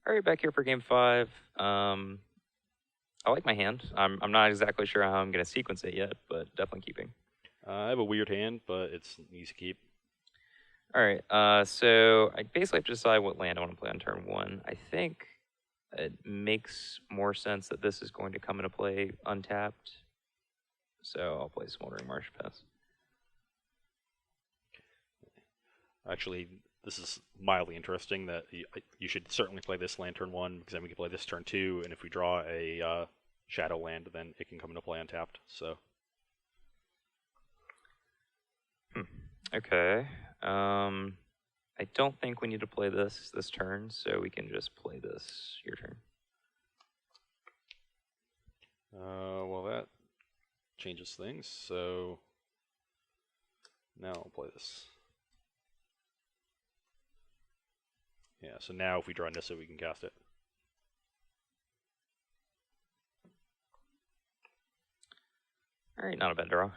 All right, back here for game 5. I like my hand. I'm not exactly sure how I'm going to sequence it yet, but definitely keeping. I have a weird hand, but it's an easy keep. All right, so I basically have to decide what land I want to play on turn 1. I think it makes more sense that this is going to come into play untapped. So I'll play Smoldering Marsh Pass. Actually, this is mildly interesting that you should certainly play this land turn 1, because then we can play this turn 2, and if we draw a shadow land, then it can come into play untapped. So. Okay. I don't think we need to play this turn, so we can just play this your turn. Well, that changes things, so now I'll play this. Yeah, so now if we draw Nissa, we can cast it. All right, not a bad draw.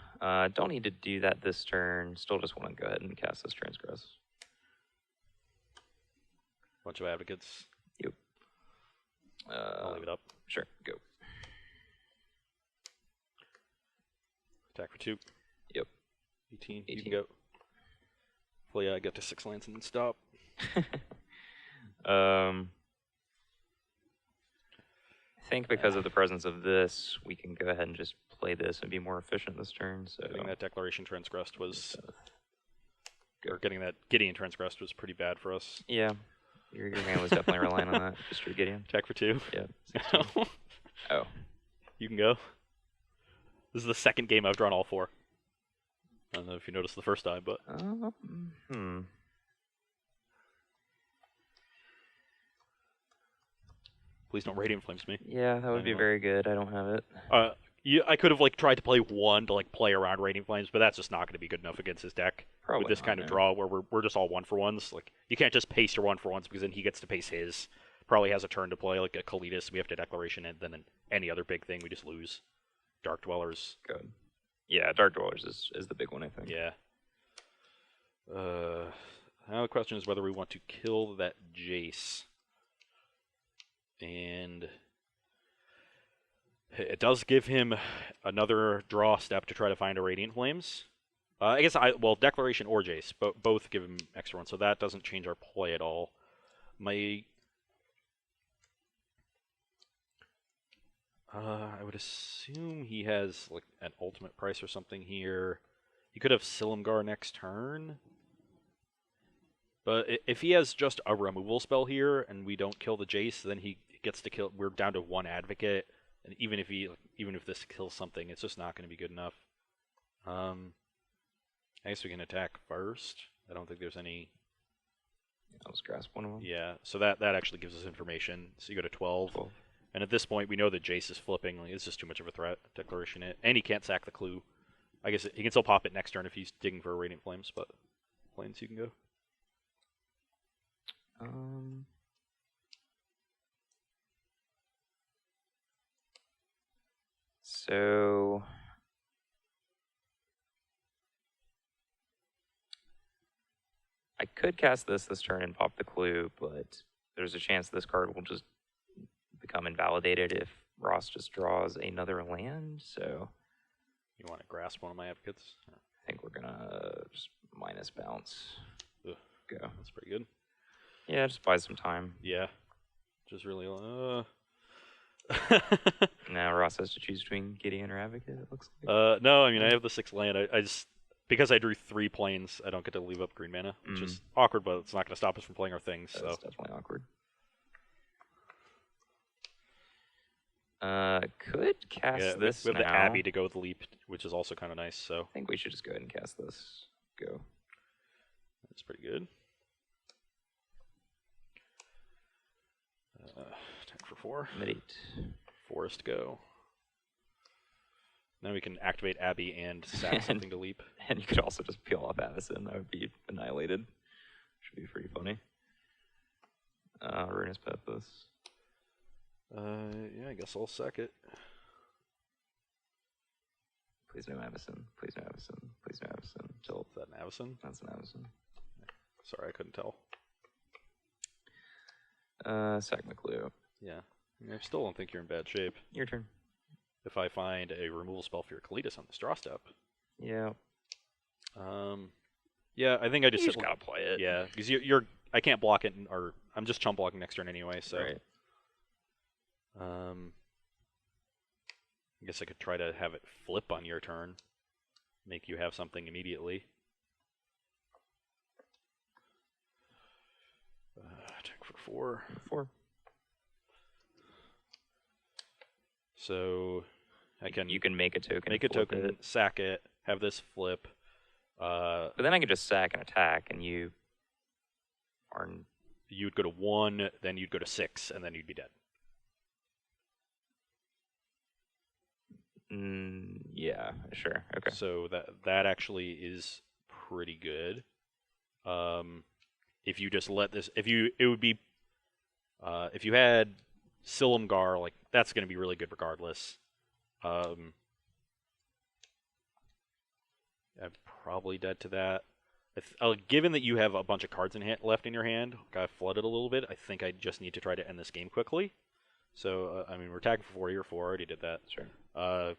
Don't need to do that this turn. Still just want to go ahead and cast this Transgress. Bunch of advocates. Yep. I'll leave it up. Sure, go. Attack for 2. Yep. 18. You can go. Hopefully I get to 6 lands and then stop. I think because of the presence of this, we can go ahead and just play this and be more efficient this turn. So getting that Declaration Transgressed was, or getting that Gideon Transgressed was pretty bad for us. Yeah, your hand was definitely relying on that. Just your Gideon. Attack for 2. Yeah. Oh, you can go. This is the second game I've drawn all 4. I don't know if you noticed the first time, but. Please don't Radiant Flames me. Yeah, that would be very good. I don't have it. I could have tried to play 1 to play around Radiant Flames, but that's just not going to be good enough against his deck. Probably with this not, kind of draw where we're just all 1-for-1s. You can't just paste your 1-for-1s because then he gets to paste his. Probably has a turn to play like a Kalitas. We have to Declaration, and then any other big thing we just lose. Dark Dwellers. Good. Yeah, Dark Dwellers is the big one, I think. Yeah. Now the question is whether we want to kill that Jace. And it does give him another draw step to try to find a Radiant Flames. I guess Declaration or Jace, but both give him extra 1, so that doesn't change our play at all. I would assume he has an ultimate price or something here. He could have Silumgar next turn. But if he has just a removal spell here and we don't kill the Jace, then he gets to kill. We're down to 1 advocate, and even if this kills something, it's just not going to be good enough. I guess we can attack first. I don't think there's any. I'll just grasp one of them. Yeah, so that actually gives us information. So you go to 12. And at this point, we know that Jace is flipping. It's just too much of a threat. Declaration it. And he can't sack the clue. I guess he can still pop it next turn if he's digging for a Radiant Flames, but Plains you can go. So I could cast this turn and pop the clue, but there's a chance this card will just become invalidated if Ross just draws another land. So you want to grasp one of my advocates? I think we're gonna just minus bounce. Ugh. Go. That's pretty good. Yeah, just buy some time. Yeah. Just really. Now Ross has to choose between Gideon or Advocate, it looks like. No, I mean, I have the 6 land. I just, because I drew 3 planes, I don't get to leave up green mana, which is awkward, but it's not going to stop us from playing our things. That's definitely awkward. Could cast this we have now. the Abbey to go with the leap, which is also kind of nice, so. I think we should just go ahead and cast this. Go. That's pretty good. Attack for 4. Mid-8. Forest go. Then we can activate Abbey and sack something to leap. And you could also just peel off Avacyn. That would be annihilated. Should be pretty funny. Ruinous Pethos. Yeah, I guess I'll sack it. Please no Avacyn. Please no Avacyn. Please no Avacyn. Is that an Avacyn? That's an Avacyn. Sorry, I couldn't tell. Sack my clue. Yeah. I still don't think you're in bad shape. Your turn. If I find a removal spell for your Kalitas on this draw step. Yeah. Yeah, I think I just You just gotta play it. Yeah, because you're I can't block it, or I'm just chump blocking next turn anyway. So. Right. I guess I could try to have it flip on your turn, make you have something immediately. Attack for 4. 4. So I can. You can make a token. Make a token, sack it, have this flip. But then I could just sack and attack, and you are. You'd go to 1, then you'd go to 6, and then you'd be dead. Yeah, sure. Okay. So that actually is pretty good. If you just let this, it would be, if you had Silumgar, like that's going to be really good regardless. I'm probably dead to that. Given that you have a bunch of cards left in your hand, got flooded a little bit. I think I just need to try to end this game quickly. So I mean, we're attacking for 4. You're 4. Already did that. Sure.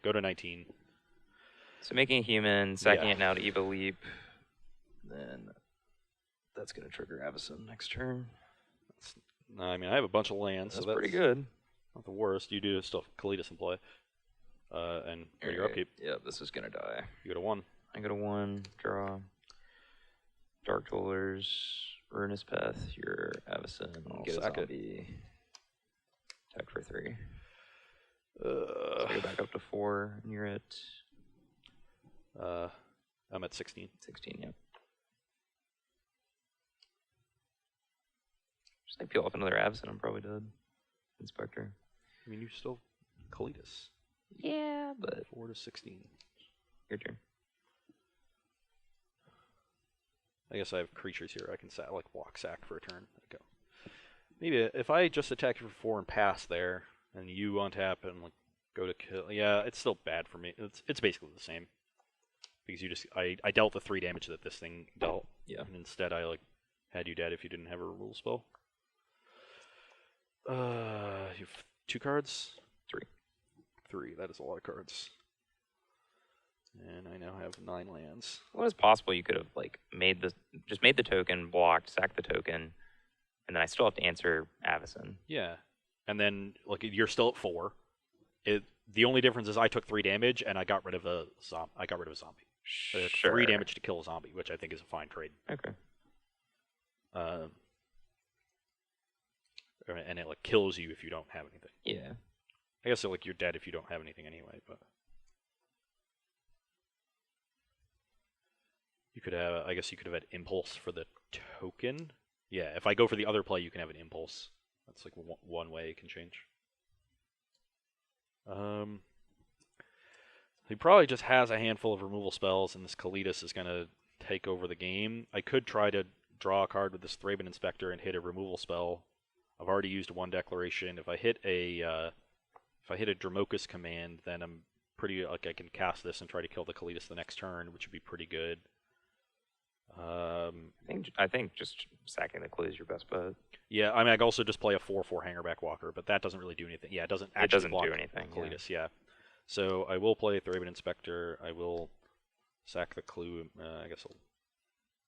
Go to 19. So making a human, sacking it now to Eva Leap, then that's going to trigger Avacyn next turn. I mean, I have a bunch of lands, That's so that's pretty good. Not the worst. You do still have Kalitas in play. And your upkeep. Yeah, this is going to die. You go to 1. I go to 1, draw. Dark Dwellers, Ruinous Path, your Avacyn, get a zombie. Attack for 3. So I go back up to 4, and you're at... I'm at 16. 16, yep. Just like peel off another Avacyn, I'm probably dead. Inspector. I mean, you still Kalitas. Yeah, but... 4 to 16. Your turn. I guess I have creatures here. I can block sack for a turn. Go. Maybe if I just attack you for 4 and pass there, and you untap and go to kill. Yeah, it's still bad for me. It's basically the same. Because I dealt the 3 damage that this thing dealt. Yeah. And instead I had you dead if you didn't have a removal spell. You have 2 cards? 3. 3. That is a lot of cards. And I now have 9 lands. What is possible? You could have made the token, blocked, sacked the token, and then I still have to answer Avacyn. Yeah, and then you're still at 4. The only difference is I took 3 damage and I got rid of a zombie. Sure. 3 damage to kill a zombie, which I think is a fine trade. Okay. And it kills you if you don't have anything. Yeah. I guess you're dead if you don't have anything anyway, but. You could have, I guess you could have had impulse for the token. Yeah, if I go for the other play, you can have an impulse. That's one way it can change. He probably just has a handful of removal spells, and this Kalitas is going to take over the game. I could try to draw a card with this Thraben Inspector and hit a removal spell. I've already used 1 declaration. If I hit a Dramokus command, then I'm pretty I can cast this and try to kill the Kalitas the next turn, which would be pretty good. I think just sacking the clue is your best bet. Yeah, I mean I could also just play a 4/4 Hangerback Walker, but that doesn't really do anything. Yeah, it doesn't block do anything. Kalitas. Yeah. So I will play Thraben Inspector. I will sack the clue. I guess I'll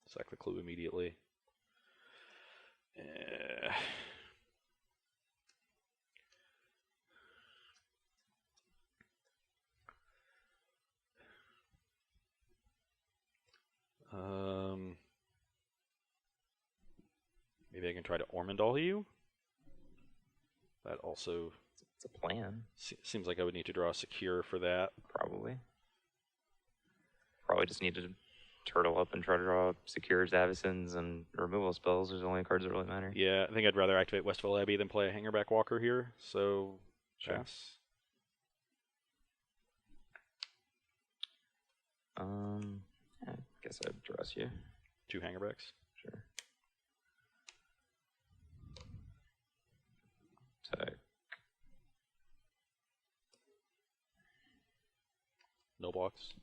sack the clue immediately. Maybe I can try to Ormondal you. That also... It's a plan. Seems like I would need to draw a secure for that. Probably just need to turtle up and try to draw secures, Avacyns, and removal spells. There's only cards that really matter. Yeah, I think I'd rather activate Westville Abbey than play a Hangerback Walker here, so... Sure. Pass. I guess I'd dress you. 2 Hangerbacks. Sure. Attack. No blocks.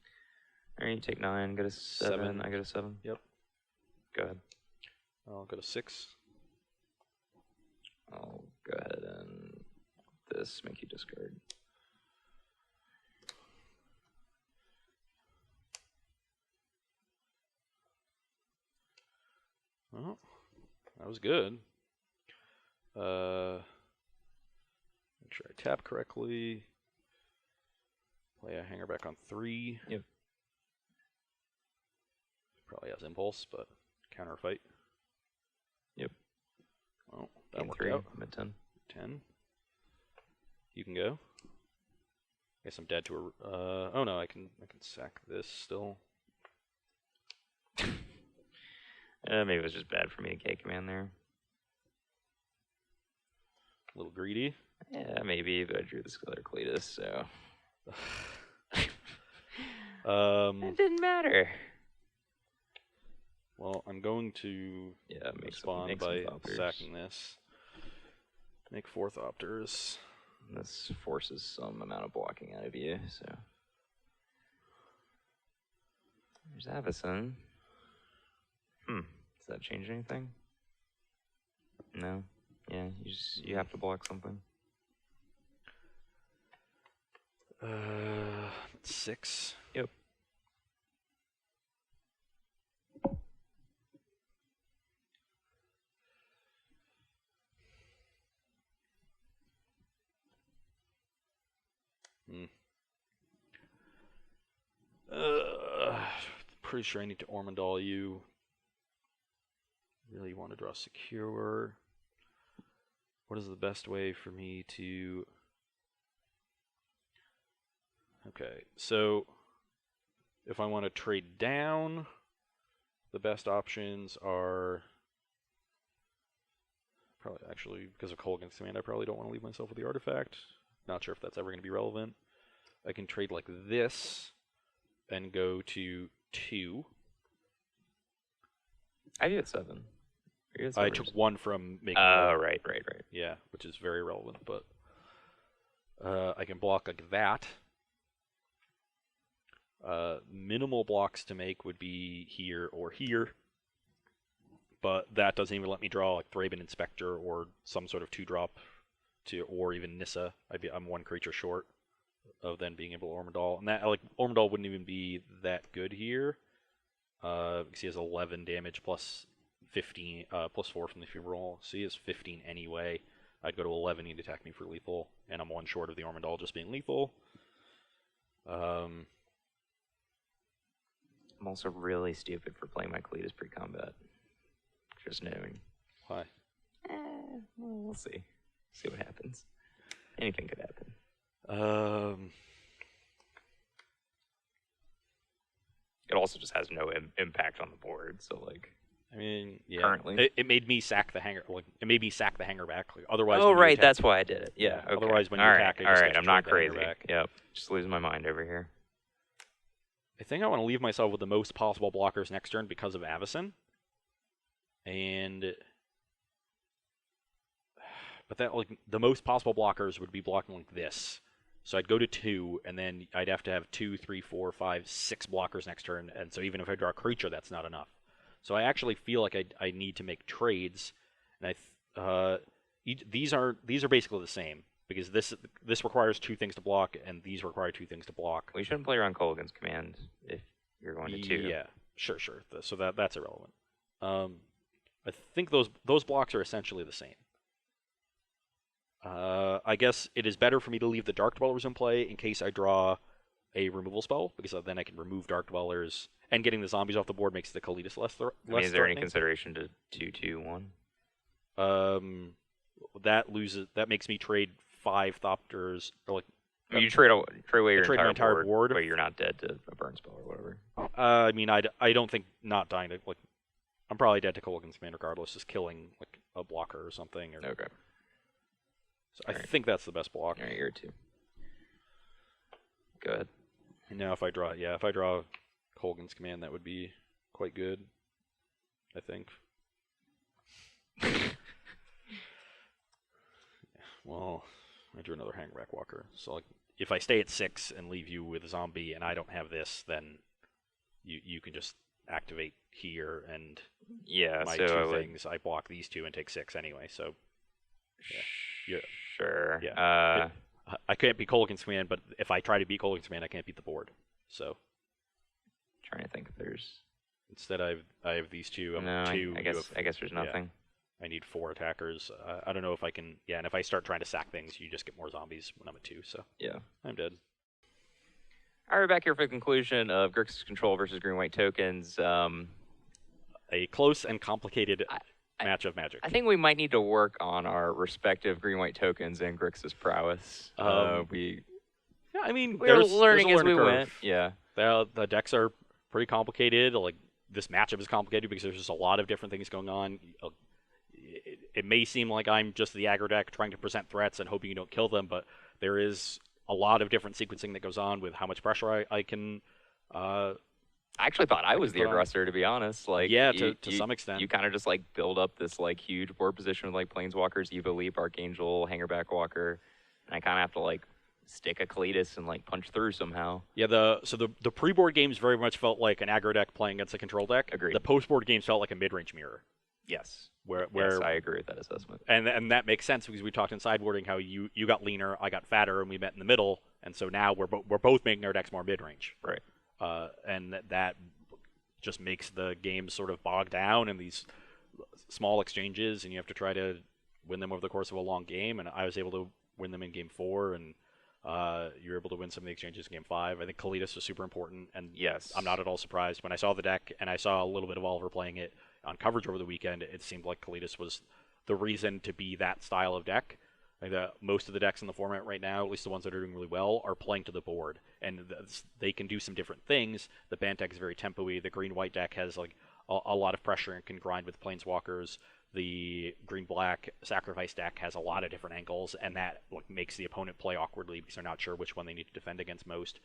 Alright, you take 9, go to 7. I go to 7. Yep. Go ahead. I'll go to 6. I'll this, make you discard. Well, that was good. Make sure I tap correctly. Play a hanger back on 3. Yep. Probably has impulse, but counter fight. Yep. Well, that Game worked 3, out. I'm at 10. 10. You can go. Guess I'm dead to a. Oh no, I can sack this still. Maybe it was just bad for me to K-command there. A little greedy. Yeah, maybe, but I drew this other Cletus, so. It didn't matter. Well, I'm going to respond by sacking this. Make 4 Thopters. This forces some amount of blocking out of you, so. There's Avacyn. Does that change anything? No. Yeah, you have to block something. 6. Yep. Pretty sure I need to Ormondal you. Really want to draw secure. What is the best way for me to... Okay, so if I want to trade down, the best options are... Probably, actually, because of Colgan's command, I probably don't want to leave myself with the artifact. Not sure if that's ever going to be relevant. I can trade like this and go to 2. I do at 7. I took 1 from making. Oh, right. Yeah, which is very relevant, but I can block like that. Minimal blocks to make would be here or here, but that doesn't even let me draw like Thraben Inspector or some sort of 2-drop or even Nissa. I'm 1 creature short of then being able to Ormondal, and that like Ormondal wouldn't even be that good here. Because he has 11 damage plus 15 plus 4 from the fever roll, so he has 15 anyway. I'd go to 11, he'd attack me for lethal, and I'm 1 short of the Ormondal just being lethal. I'm also really stupid for playing my Cletus pre-combat. Just knowing. Why? Well, we'll see. See what happens. Anything could happen. It also just has no impact on the board, so like. I mean, yeah. Currently, it made me sack the hanger. Like it made me sack the hanger back. Like, otherwise. Oh right, that's why I did it. Yeah. Okay. Otherwise, when you attack, all right, I'm not crazy. Yep. Just losing my mind over here. I think I want to leave myself with the most possible blockers next turn because of Avacyn. But that like the most possible blockers would be blocking like this. So I'd go to 2, and then I'd have to have 2, 3, 4, 5, 6 blockers next turn. And so even if I draw a creature, that's not enough. So I actually feel like I need to make trades, and these are basically the same because this requires 2 things to block, and these require 2 things to block. We shouldn't play around Colgan's command if you're going to 2. Yeah, sure. So that's irrelevant. I think those blocks are essentially the same. I guess it is better for me to leave the Dark Dwellers in play in case I draw a removal spell, because then I can remove Dark Dwellers, and getting the zombies off the board makes the Kalitas less is there any consideration to 2-2-1? That makes me trade 5 Thopters, or like... You trade away your entire board. But you're not dead to a burn spell or whatever. I mean, I don't think not dying to... like, I'm probably dead to Colgan's command regardless, just killing like a blocker or something. Okay. So I think that's the best block. All right, you're 2. Go ahead. And now if I draw Colgan's command, that would be quite good, I think. Well, I drew another Hangback Walker. So like, if I stay at 6 and leave you with a zombie and I don't have this, then you can just activate here, and my 2 things, I block these 2 and take 6 anyway, so... Yeah. Sure. Yeah. I can't beat Kolaghan's Command, but if I try to beat Kolaghan's Command, I can't beat the board. So Trying to think if there's. instead, I have these two. I'm No, two. I guess there's Yeah. nothing. I need 4 attackers. I don't know if I can. Yeah, and if I start trying to sack things, you just get more zombies when I'm at 2. So Yeah. I'm dead. All right, we're back here for the conclusion of Grixis Control versus green-white tokens. A close and complicated match of Magic. I think we might need to work on our respective green-white tokens and Grixis prowess. Yeah, I mean, We're there's learning a as we curve. went. Yeah. The decks are pretty complicated. Like this matchup is complicated because there's just a lot of different things going on. It may seem like I'm just the aggro deck trying to present threats and hoping you don't kill them, but there is a lot of different sequencing that goes on with how much pressure I can. I actually thought I was the aggressor, to be honest. Like, yeah, to some extent. You kind of just like build up this like huge board position with like Planeswalkers, Evo Leap, Archangel, Hangerback Walker, and I kind of have to like stick a Kalitas and like punch through somehow. Yeah, the pre-board games very much felt like an aggro deck playing against a control deck. Agreed. The post-board games felt like a mid-range mirror. Yes. Where yes, I agree with that assessment. And that makes sense because we talked in sideboarding how you got leaner, I got fatter, and we met in the middle, and so now we're both making our decks more mid-range. Right. And that just makes the game sort of bog down in these small exchanges, and you have to try to win them over the course of a long game. And I was able to win them in game 4, and you're able to win some of the exchanges in game 5. I think Kalitas was super important, and yes, I'm not at all surprised when I saw the deck and I saw a little bit of Oliver playing it on coverage over the weekend. It seemed like Kalitas was the reason to be that style of deck. Like most of the decks in the format right now, at least the ones that are doing really well, are playing to the board, and they can do some different things. The Bant deck is very tempo-y. The green-white deck has like a lot of pressure and can grind with Planeswalkers. The green-black sacrifice deck has a lot of different angles, and that makes the opponent play awkwardly because they're not sure which one they need to defend against most.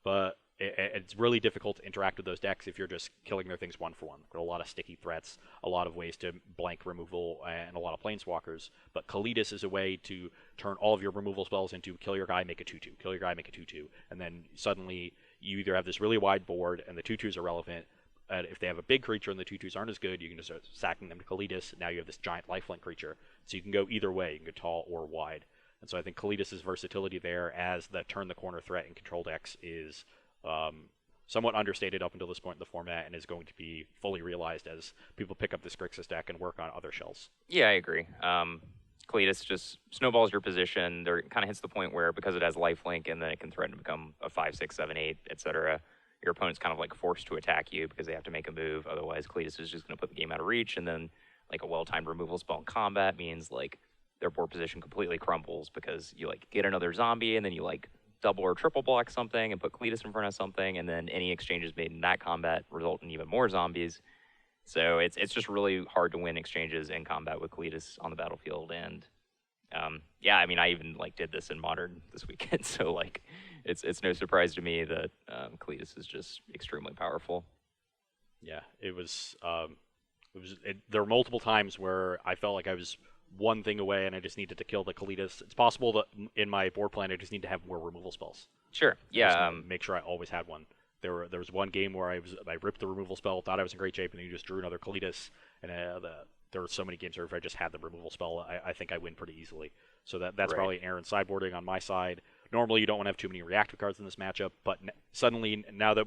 But it's really difficult to interact with those decks if you're just killing their things one for one. There are a lot of sticky threats, a lot of ways to blank removal, and a lot of planeswalkers. But Kalitas is a way to turn all of your removal spells into kill your guy, make a 2/2, kill your guy, make a 2/2, and then suddenly you either have this really wide board and the 2/2s are relevant. If they have a big creature and the 2/2s aren't as good, you can just start sacking them to Kalitas. Now you have this giant lifelink creature, so you can go either way. You can go tall or wide. And so I think Kalitas' versatility there as the turn the corner threat in control decks is somewhat understated up until this point in the format, and is going to be fully realized as people pick up this Grixis deck and work on other shells. Yeah, I agree. Kalitas just snowballs your position. There kind of hits the point where, because it has lifelink and then it can threaten to become a 5, 6, 7, 8, etc., your opponent's kind of like forced to attack you because they have to make a move. Otherwise, Kalitas is just going to put the game out of reach, and then like a well-timed removal spell in combat means like their board position completely crumbles because you like get another zombie and then you like double or triple block something and put Kalitas in front of something, and then any exchanges made in that combat result in even more zombies. So it's just really hard to win exchanges in combat with Kalitas on the battlefield. And yeah, I mean, I even like did this in Modern this weekend, so like it's no surprise to me that Kalitas is just extremely powerful. Yeah, there were multiple times where I felt like I was one thing away and I just needed to kill the Kalitas. It's possible that in my board plan I just need to have more removal spells. Sure. Yeah. Make sure I always had one. There was one game where I ripped the removal spell, thought I was in great shape, and then you just drew another Kalitas. And there were so many games where if I just had the removal spell, I think I win pretty easily. So that's right. Probably an error in sideboarding on my side. Normally you don't want to have too many reactive cards in this matchup, but suddenly now that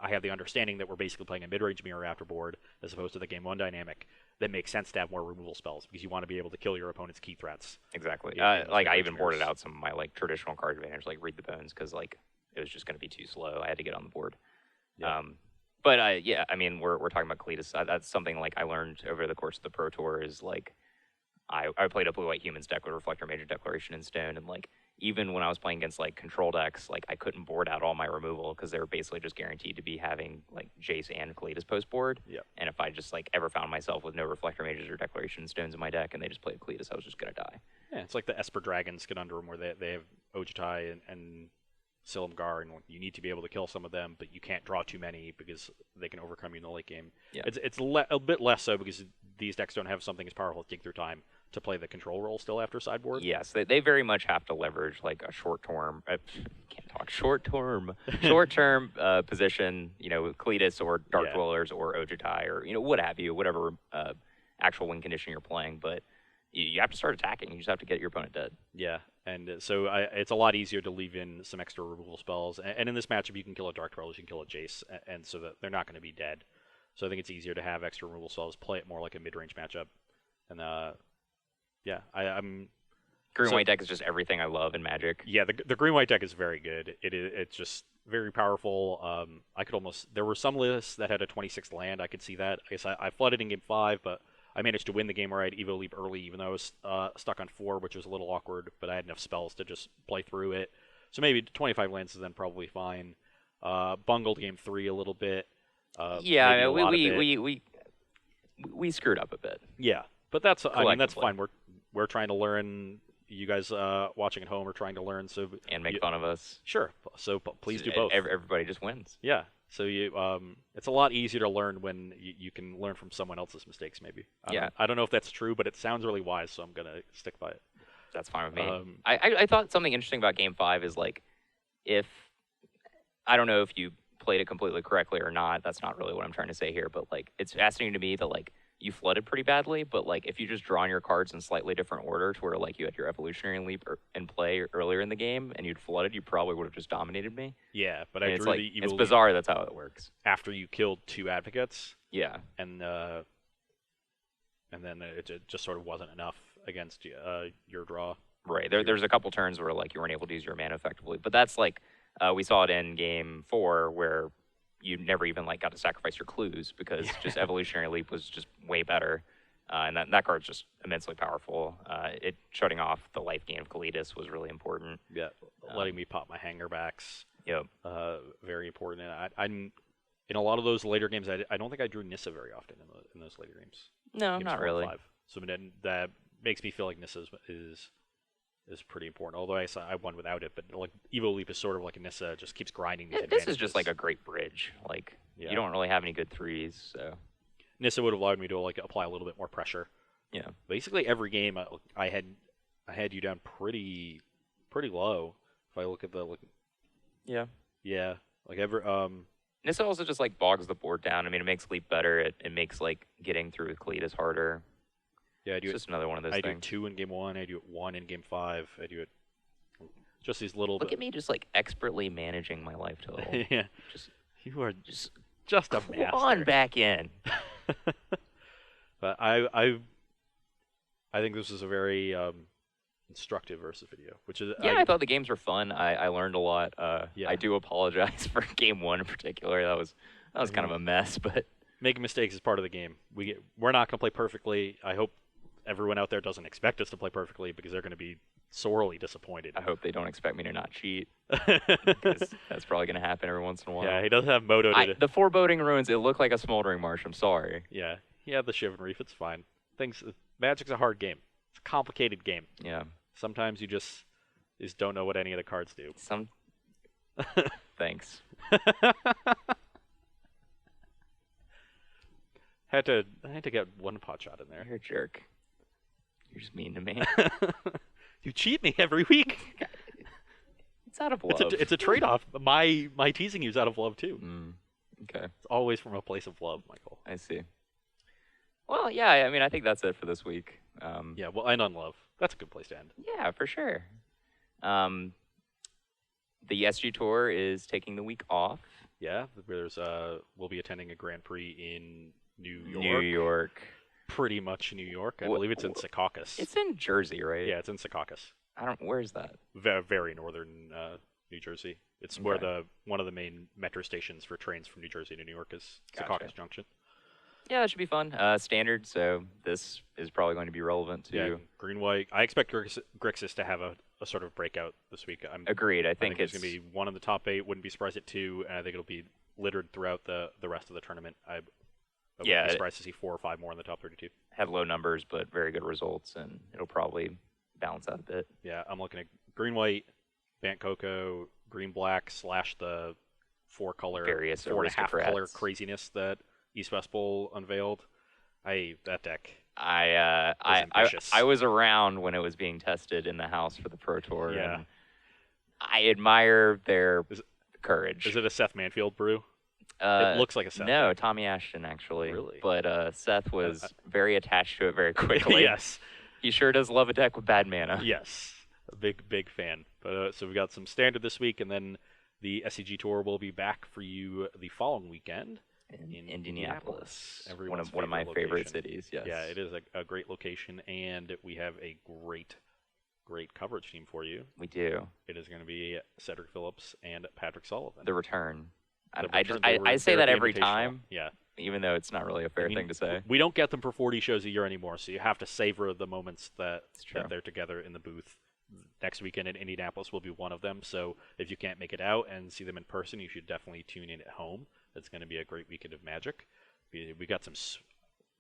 I have the understanding that we're basically playing a mid-range mirror after board as opposed to the game 1 dynamic, that makes sense to have more removal spells because you want to be able to kill your opponent's key threats. Exactly. Like I even boarded out some of my like traditional card advantage, like Read the Bones, because like it was just going to be too slow. I had to get on the board. Yeah. But yeah, I mean, we're talking about Kalitas. That's something like I learned over the course of the Pro Tour is like I played a blue-white humans deck with Reflector Major Declaration in Stone, and like even when I was playing against like control decks, like I couldn't board out all my removal because they were basically just guaranteed to be having like Jace and Kalitas post board. Yep. And if I just like ever found myself with no Reflector Majors or Declaration Stones in my deck and they just played Kalitas, I was just gonna die. Yeah, it's like the Esper Dragons conundrum where they have Ojutai and Silumgar, and you need to be able to kill some of them, but you can't draw too many because they can overcome you in the late game. Yeah. It's a bit less so because these decks don't have something as powerful as Dig Through Time to play the control role still after sideboard. Yes, they very much have to leverage like a short-term short-term position, you know, with Kalitas or Dark Dwellers or Ojutai or, you know, what have you, whatever actual win condition you're playing. But you have to start attacking. You just have to get your opponent dead. Yeah, And so it's a lot easier to leave in some extra removal spells. And in this matchup, you can kill a Dark Troll, you can kill a Jace, and so that they're not going to be dead. So I think it's easier to have extra removal spells, play it more like a mid-range matchup. And yeah, I'm Green white deck is just everything I love in Magic. Yeah, the green white deck is very good. It's just very powerful. There were some lists that had a 26th land. I could see that. I guess I flooded in game 5, but I managed to win the game where I had Evo Leap early, even though I was stuck on 4, which was a little awkward. But I had enough spells to just play through it. So maybe 25 lands is then probably fine. Bungled game 3 a little bit. Yeah, we screwed up a bit. Yeah, but that's fine. We're trying to learn. You guys watching at home are trying to learn, so and make fun of us. Sure. So please do both. Everybody just wins. Yeah. So it's a lot easier to learn when you can learn from someone else's mistakes. Maybe. I don't know if that's true, but it sounds really wise, so I'm gonna stick by it. That's fine with me. I thought something interesting about game 5 is like, if I don't know if you played it completely correctly or not. That's not really what I'm trying to say here, but like it's fascinating to me that like you flooded pretty badly, but like if you just drawn your cards in slightly different order to where like you had your evolutionary leap in play earlier in the game and you'd flooded, you probably would have just dominated me. Yeah, but I drew it's bizarre. That's how it works. After you killed 2 advocates. Yeah, and then it just sort of wasn't enough against your draw. Right. There's a couple turns where like you weren't able to use your mana effectively, but that's like we saw it in game 4 where you never even like got to sacrifice your clues because just evolutionary leap was just way better, and that card's just immensely powerful. It shutting off the life gain of Kalidas was really important. Yeah, letting me pop my hangerbacks. Yep. Very important. I'm in a lot of those later games. I don't think I drew Nissa very often in those later games. No, not really. 5. So that makes me feel like Nissa is pretty important. Although I won without it, but like Evo Leap is sort of like a Nissa, just keeps grinding these advantages. This is just like a great bridge. Like you don't really have any good 3s, so Nissa would have allowed me to like apply a little bit more pressure. Yeah. Basically every game I had you down pretty low. If I look at the yeah like every Nissa also just like bogs the board down. I mean, it makes Leap better. It makes like getting through Kalidas harder. Yeah, it's just another one of those things. I do 2 in game 1. I do it 1 in game 5. I do it just these little. Look at me, just like expertly managing my life total. Yeah, you are just a master. On back in. But I think this is a very instructive versus video, which is I thought the games were fun. I learned a lot. I do apologize for game 1 in particular. That was kind of a mess, but making mistakes is part of the game. We're not going to play perfectly. I hope everyone out there doesn't expect us to play perfectly because they're going to be sorely disappointed. I hope they don't expect me to not cheat. That's probably going to happen every once in a while. Yeah, he does have Moto. The foreboding ruins. It looked like a smoldering marsh. I'm sorry. Yeah, the Shivan Reef. It's fine. Magic's a hard game. It's a complicated game. Yeah. Sometimes you just don't know what any of the cards do. Thanks. I had to get one pot shot in there. You're a jerk. You're just mean to me. You cheat me every week. It's out of love. It's a trade-off. My teasing you is out of love too. Okay. It's always from a place of love, Michael. I see. Well, yeah. I mean, I think that's it for this week. Yeah. Well, and on love. That's a good place to end. Yeah, for sure. The SCGTour is taking the week off. Yeah. We'll be attending a Grand Prix in New York. Pretty much New York. I believe it's in Secaucus. It's in Jersey, right? Yeah, it's in Secaucus. Where's that? Very northern New Jersey. It's where one of the main metro stations for trains from New Jersey to New York is. Gotcha. Secaucus Junction. Yeah, that should be fun. Standard, so this is probably going to be relevant to... Yeah, green white. I expect Grixis to have a sort of breakout this week. Agreed. I think it's going to be one in the top 8. Wouldn't be surprised at 2, and I think it'll be littered throughout the rest of the tournament. I wouldn't be surprised to see 4 or 5 more in the top 32. Have low numbers, but very good results, and it'll probably balance out a bit. Yeah, I'm looking at green white, Bant Coco, green black / the 4-color, various 4.5 color craziness that East West Bowl unveiled. That deck. I was around when it was being tested in the house for the Pro Tour. Yeah. And I admire their courage. Is it a Seth Manfield brew? It looks like a Seth. No, Tommy Ashton, actually. Really? But Seth was very attached to it very quickly. Yes. He sure does love a deck with bad mana. Yes. A big fan. But so we got some standard this week, and then the SCG Tour will be back for you the following weekend in Indianapolis. One of my favorite cities. Yes. Yeah, it is a great location, and we have a great coverage team for you. We do. It is going to be Cedric Phillips and Patrick Sullivan. The return. I say that every time. Yeah. Even though it's not really a fair thing to say. We don't get them for 40 shows a year anymore, so you have to savor the moments that they're together in the booth. Next weekend in Indianapolis will be one of them, so if you can't make it out and see them in person, you should definitely tune in at home. It's going to be a great weekend of magic. We got some...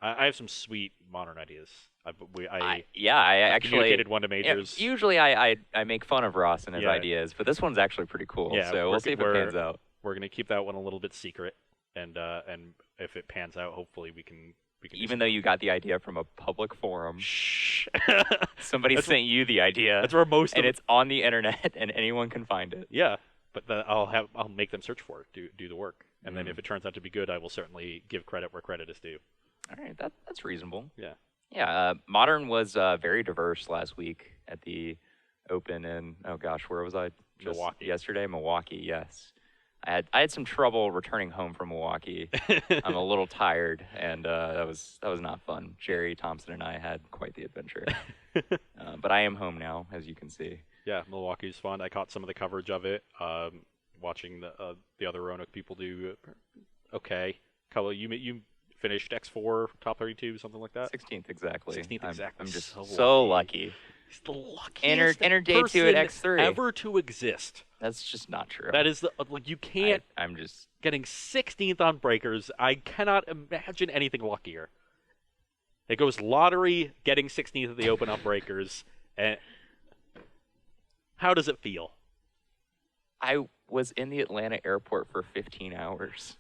I have some sweet modern ideas. I actually communicated one to Majors. Yeah, usually I make fun of Ross and his ideas, but this one's actually pretty cool, so we'll see if it pans out. We're going to keep that one a little bit secret, and if it pans out, hopefully we can even though you got the idea from a public forum. Shh. Somebody sent you the idea. That's where it's on the internet and anyone can find it. Yeah, but I'll make them search for it, do the work, and then if it turns out to be good, I will certainly give credit where credit is due. All right, that's reasonable. Yeah. Yeah, Modern was very diverse last week at the Open in, oh gosh, where was I? Milwaukee. Yesterday, Milwaukee, yes. I had some trouble returning home from Milwaukee. I'm a little tired, and that was not fun. Jerry Thompson and I had quite the adventure. But I am home now, as you can see. Yeah, Milwaukee's fun. I caught some of the coverage of it, watching the other Roanoke people do okay. Cullen, you finished X4 top 32, something like that. 16th exactly. 16th exactly. I'm just so lucky. He's the luckiest Enter day 2 at X3 ever to exist. That's just not true. That is you can't. I'm just getting 16th on breakers. I cannot imagine anything luckier. It goes lottery, getting 16th at the Open on breakers, and how does it feel? I was in the Atlanta airport for 15 hours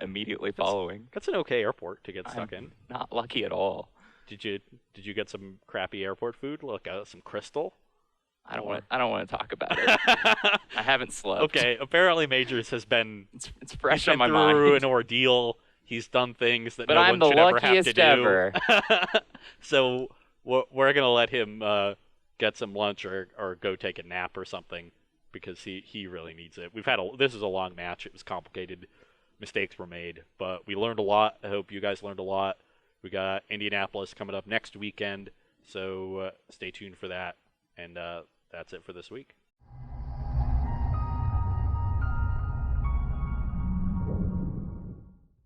immediately following. That's an okay airport to get stuck in. Not lucky at all. Did you get some crappy airport food? Look, some Crystal. I don't want to talk about it. I haven't slept. Okay, apparently Majors has been it's fresh on my mind. Through an ordeal. He's done things that but no I'm one should ever have to luckiest ever. do. So we're gonna let him get some lunch or go take a nap or something because he really needs it. This is a long match. It was complicated. Mistakes were made, but we learned a lot. I hope you guys learned a lot. We got Indianapolis coming up next weekend, so stay tuned for that. And that's it for this week.